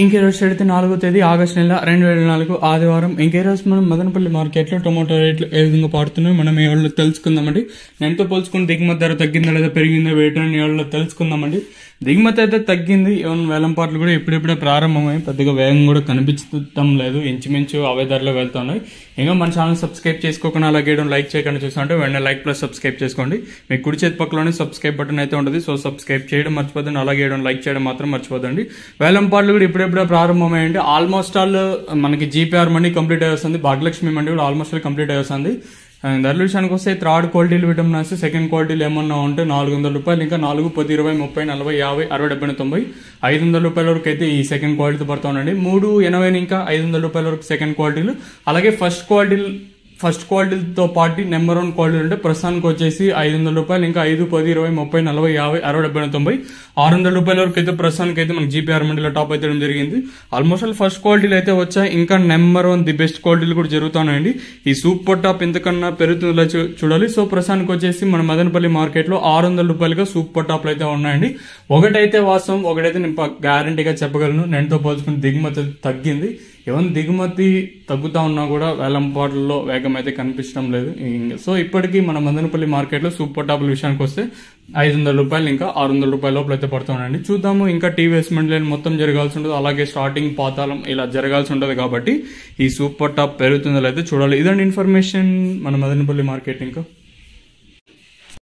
ఇంకే రోజు అయితే 4వ తేదీ ఆగస్టు నెల 2024 ఆదివారం. ఇంకే రోజు మనం మదనపల్లి మార్కెట్లో టొమాటో రేట్లు ఏ విధంగా పడుతున్నాయో మనం ఈ వాళ్ళలో తెలుసుకుందామండి. నేనుతో పోల్చుకుని దిగుమతి ధర తగ్గిందా లేదా పెరిగిందా వేయటాన్ని ఈ వాళ్ళలో తెలుసుకుందామండి. దిగుమతి అయితే తగ్గింది. ఈవెన్ వేలంపాట్లు కూడా ఇప్పుడిప్పుడే ప్రారంభమై పెద్దగా వేగం కూడా కనిపించడం లేదు. ఇంచుమించు అవే ధరలో వెళ్తున్నాయి. ఇంకా మన ఛానల్ సబ్స్క్రైబ్ చేసుకోకుండా అలాగే లైక్ చేయకుండా చూస్తుంటే వెంటనే లైక్ ప్లస్ సబ్స్క్రైబ్ చేసుకోండి. మీకు కుడి చేతి పక్కలోనే సబ్స్క్రైబ్ బటన్ అయితే ఉంటుంది. సో సబ్స్క్రైబ్ చేయడం మర్చిపోద్దండి, అలాగే లైక్ చేయడం మాత్రం మర్చిపోదండి. వేలంపాట్లు కూడా ఇప్పుడే ప్రారంభమయ్యండి. ఆల్మోస్ట్ ఆల్ మనకి జీపీఆర్ మండి కంప్లీట్ అయ్యి వస్తుంది. భాగ్యలక్ష్మి మండి కూడా ఆల్మోస్ట్ ఆల్ కంప్లీట్ అయ్యి వస్తుంది. ధరల విషయానికి వస్తే థర్డ్ క్వాలిటీలు విటమిన్స్, సెకండ్ క్వాలిటీలు ఏమన్నా ఉంటే ₹400, ఇంకా 4, 10, 20, 30, 40, 50, 60, 70, 90, ₹500 వరకు అయితే ఈ సెకండ్ క్వాలిటీతో పడుతూ ఉండండి. 380 ఇంకా ₹500 వరకు సెకండ్ క్వాలిటీలు. అలాగే ఫస్ట్ క్వాలిటీతో పాటు నెంబర్ 1 క్వాలిటీ అంటే ప్రస్తుతానికి వచ్చేసి ₹500, ఇంకా 5, 10, 20, 30, 40, 50, 60, 70, 90, ₹600 వరకు అయితే ప్రస్తుతానికి అయితే మనకి జీపీఆర్ మండీలో టాప్ అయితే జరిగింది. ఆల్మోస్ట్ ఆల్ ఫస్ట్ క్వాలిటీలు అయితే వచ్చాయి. ఇంకా నెంబర్ 1 ది బెస్ట్ క్వాలిటీలు కూడా జరుగుతున్నాయండి. ఈ సూపర్ టాప్ ఎంతకన్నా పెరుగుతుందో చూడాలి. సో ప్రస్తుతానికి వచ్చేసి మన మదనపల్లి మార్కెట్ లో ₹600 సూపర్ టాప్లు అయితే ఉన్నాయండి. ఒకటైతే వాస్తవం, ఒకటైతే నేను గ్యారంటీగా చెప్పగలను, నేనుతో పోల్చుకుని దిగుమతి తగ్గింది. ఏమైనా దిగుమతి తగ్గుతా ఉన్నా కూడా వేలంపాట్లలో వేగం అయితే కనిపించడం లేదు. సో ఇప్పటికీ మన మదనపల్లి మార్కెట్లో సూపర్ టాప్ల విషయానికి వస్తే ₹500 ఇంకా ₹600 లోపల అయితే పడుతున్నాయండి. చూద్దాము. ఇంకా టీవీఎస్ మండలి మొత్తం జరగాల్సి ఉంటుంది, అలాగే స్టార్టింగ్ పాతాళం ఇలా జరగాల్సి ఉంటుంది. కాబట్టి ఈ సూపర్ టాప్ పెరుగుతుందో అయితే చూడాలి. ఇదండి ఇన్ఫర్మేషన్ మన మదనపల్లి మార్కెట్. ఇంకా